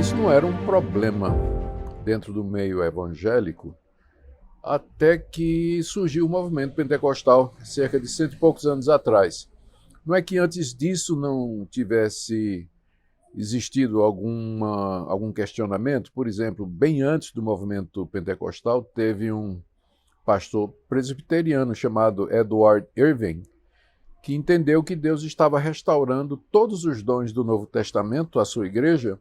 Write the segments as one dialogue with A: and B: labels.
A: isso não era um problema dentro do meio evangélico, até que surgiu o movimento pentecostal, cerca de cento e poucos anos atrás. Não é que antes disso não tivesse existido algum questionamento. Por exemplo, bem antes do movimento pentecostal, teve um pastor presbiteriano chamado Edward Irving, que entendeu que Deus estava restaurando todos os dons do Novo Testamento à sua igreja,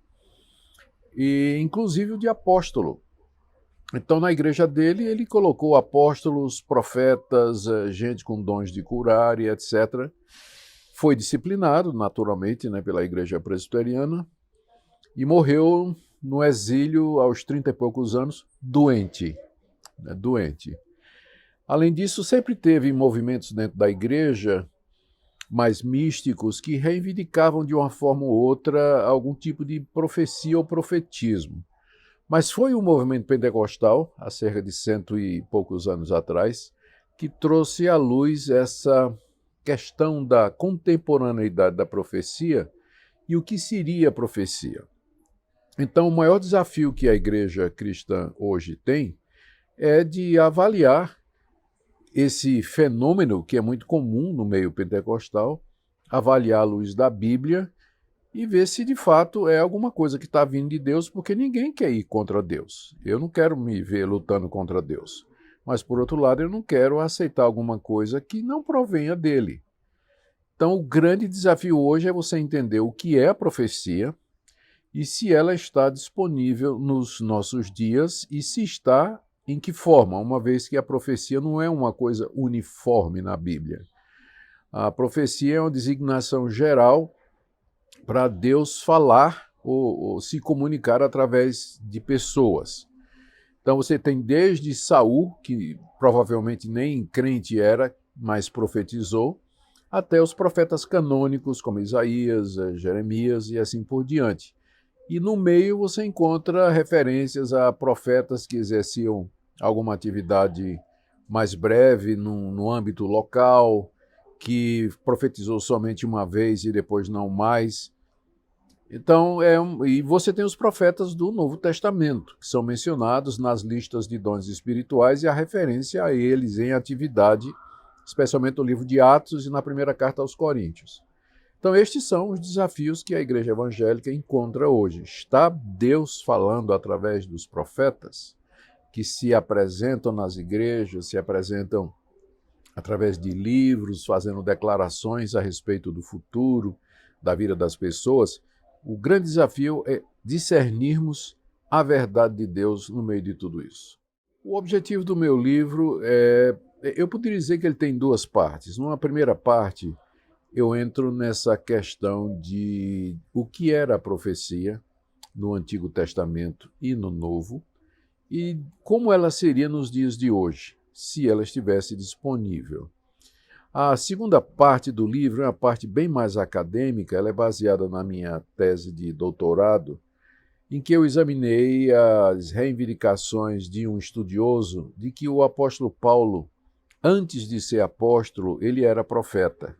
A: e inclusive o de apóstolo. Então, na igreja dele, ele colocou apóstolos, profetas, gente com dons de curar e etc. Foi disciplinado, naturalmente, pela igreja presbiteriana e morreu no exílio aos 30 e poucos anos, doente. Além disso, sempre teve movimentos dentro da igreja mais místicos que reivindicavam de uma forma ou outra algum tipo de profecia ou profetismo. Mas foi o movimento pentecostal, há cerca de cento e poucos anos atrás, que trouxe à luz essa questão da contemporaneidade da profecia e o que seria a profecia. Então, o maior desafio que a igreja cristã hoje tem é de avaliar esse fenômeno que é muito comum no meio pentecostal, avaliar à luz da Bíblia e ver se de fato é alguma coisa que está vindo de Deus, porque ninguém quer ir contra Deus. Eu não quero me ver lutando contra Deus. Mas, por outro lado, eu não quero aceitar alguma coisa que não provenha dele. Então, o grande desafio hoje é você entender o que é a profecia e se ela está disponível nos nossos dias e se está, em que forma, uma vez que a profecia não é uma coisa uniforme na Bíblia. A profecia é uma designação geral para Deus falar ou se comunicar através de pessoas. Então você tem desde Saul, que provavelmente nem crente era, mas profetizou, até os profetas canônicos como Isaías, Jeremias e assim por diante. E no meio você encontra referências a profetas que exerciam alguma atividade mais breve no âmbito local, que profetizou somente uma vez e depois não mais. Então, e você tem os profetas do Novo Testamento, que são mencionados nas listas de dons espirituais e a referência a eles em atividade, especialmente no livro de Atos e na primeira carta aos Coríntios. Então, estes são os desafios que a igreja evangélica encontra hoje. Está Deus falando através dos profetas, que se apresentam nas igrejas, se apresentam através de livros, fazendo declarações a respeito do futuro, da vida das pessoas? O grande desafio é discernirmos a verdade de Deus no meio de tudo isso. O objetivo do meu livro eu poderia dizer que ele tem duas partes. Numa primeira parte, eu entro nessa questão de o que era a profecia no Antigo Testamento e no Novo, e como ela seria nos dias de hoje, se ela estivesse disponível. A segunda parte do livro é uma parte bem mais acadêmica, ela é baseada na minha tese de doutorado, em que eu examinei as reivindicações de um estudioso de que o apóstolo Paulo, antes de ser apóstolo, ele era profeta.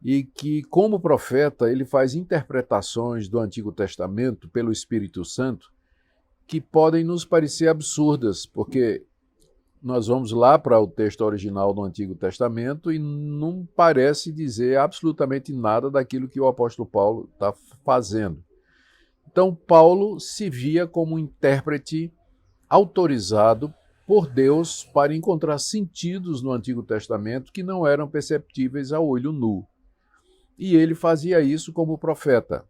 A: E que, como profeta, ele faz interpretações do Antigo Testamento pelo Espírito Santo que podem nos parecer absurdas, porque nós vamos lá para o texto original do Antigo Testamento e não parece dizer absolutamente nada daquilo que o apóstolo Paulo está fazendo. Então, Paulo se via como um intérprete autorizado por Deus para encontrar sentidos no Antigo Testamento que não eram perceptíveis a olho nu. E ele fazia isso como profeta.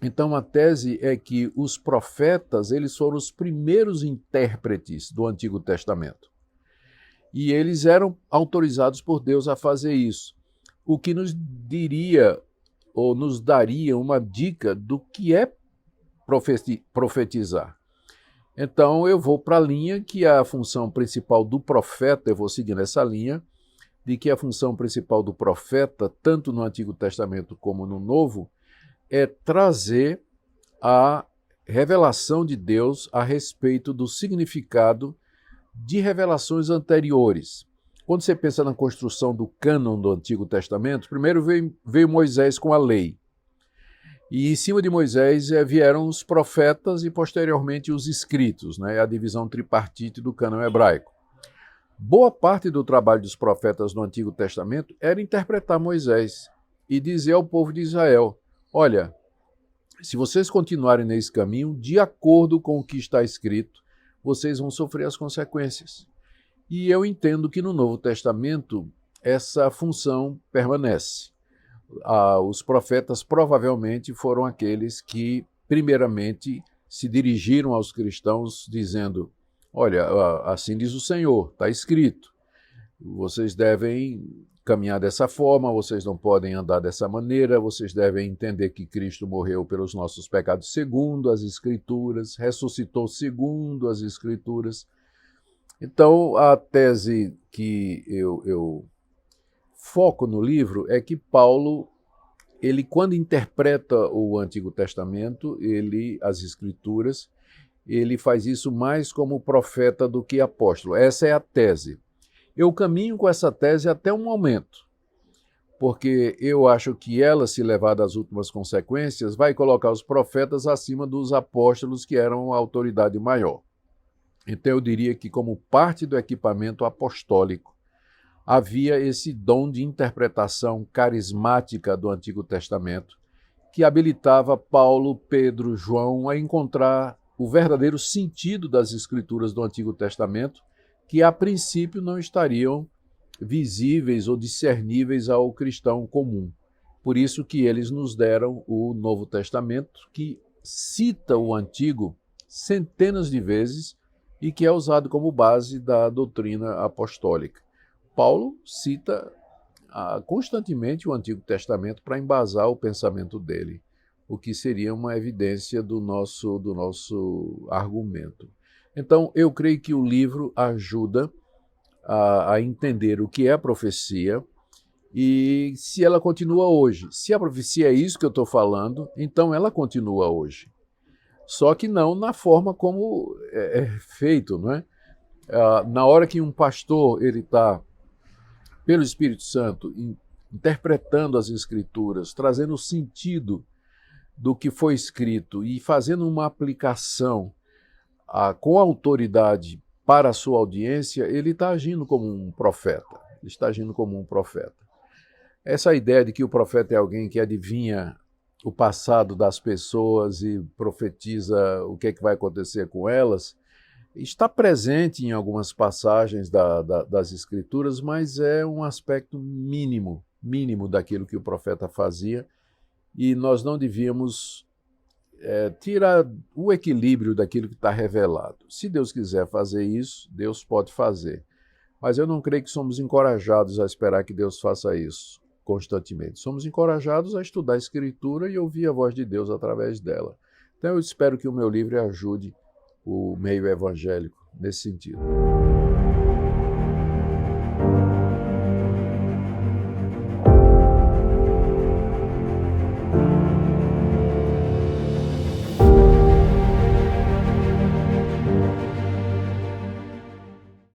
A: Então, a tese é que os profetas eles foram os primeiros intérpretes do Antigo Testamento. E eles eram autorizados por Deus a fazer isso, o que nos diria ou nos daria uma dica do que é profetizar. Então, eu vou para a linha que a função principal do profeta, eu vou seguir nessa linha, de que a função principal do profeta, tanto no Antigo Testamento como no Novo, é trazer a revelação de Deus a respeito do significado de revelações anteriores. Quando você pensa na construção do cânon do Antigo Testamento, primeiro veio Moisés com a lei. E em cima de Moisés vieram os profetas e posteriormente os escritos, né, a divisão tripartite do cânon hebraico. Boa parte do trabalho dos profetas no Antigo Testamento era interpretar Moisés e dizer ao povo de Israel: olha, se vocês continuarem nesse caminho, de acordo com o que está escrito, vocês vão sofrer as consequências. E eu entendo que no Novo Testamento essa função permanece. Os profetas provavelmente foram aqueles que, primeiramente, se dirigiram aos cristãos dizendo: olha, assim diz o Senhor, está escrito, vocês devem caminhar dessa forma, vocês não podem andar dessa maneira, vocês devem entender que Cristo morreu pelos nossos pecados segundo as Escrituras, ressuscitou segundo as Escrituras. Então, a tese que eu foco no livro é que Paulo, ele quando interpreta o Antigo Testamento, as Escrituras, ele faz isso mais como profeta do que apóstolo. Essa é a tese. Eu caminho com essa tese até o momento, porque eu acho que ela, se levada às últimas consequências, vai colocar os profetas acima dos apóstolos, que eram a autoridade maior. Então eu diria que, como parte do equipamento apostólico, havia esse dom de interpretação carismática do Antigo Testamento, que habilitava Paulo, Pedro, João a encontrar o verdadeiro sentido das Escrituras do Antigo Testamento, que a princípio não estariam visíveis ou discerníveis ao cristão comum. Por isso que eles nos deram o Novo Testamento, que cita o Antigo centenas de vezes e que é usado como base da doutrina apostólica. Paulo cita constantemente o Antigo Testamento para embasar o pensamento dele, o que seria uma evidência do nosso argumento. Então, eu creio que o livro ajuda a entender o que é a profecia e se ela continua hoje. Se a profecia é isso que eu estou falando, então ela continua hoje. Só que não na forma como é feito, não é? Na hora que um pastor ele está, pelo Espírito Santo, interpretando as Escrituras, trazendo o sentido do que foi escrito e fazendo uma aplicação com autoridade para a sua audiência, ele está agindo como um profeta. Ele está agindo como um profeta. Essa ideia de que o profeta é alguém que adivinha o passado das pessoas e profetiza o que é que vai acontecer com elas, está presente em algumas passagens das Escrituras, mas é um aspecto mínimo daquilo que o profeta fazia, e nós não devíamos tirar o equilíbrio daquilo que está revelado. Se Deus quiser fazer isso, Deus pode fazer. Mas eu não creio que somos encorajados a esperar que Deus faça isso constantemente. Somos encorajados a estudar a Escritura e ouvir a voz de Deus através dela. Então eu espero que o meu livro ajude o meio evangélico nesse sentido.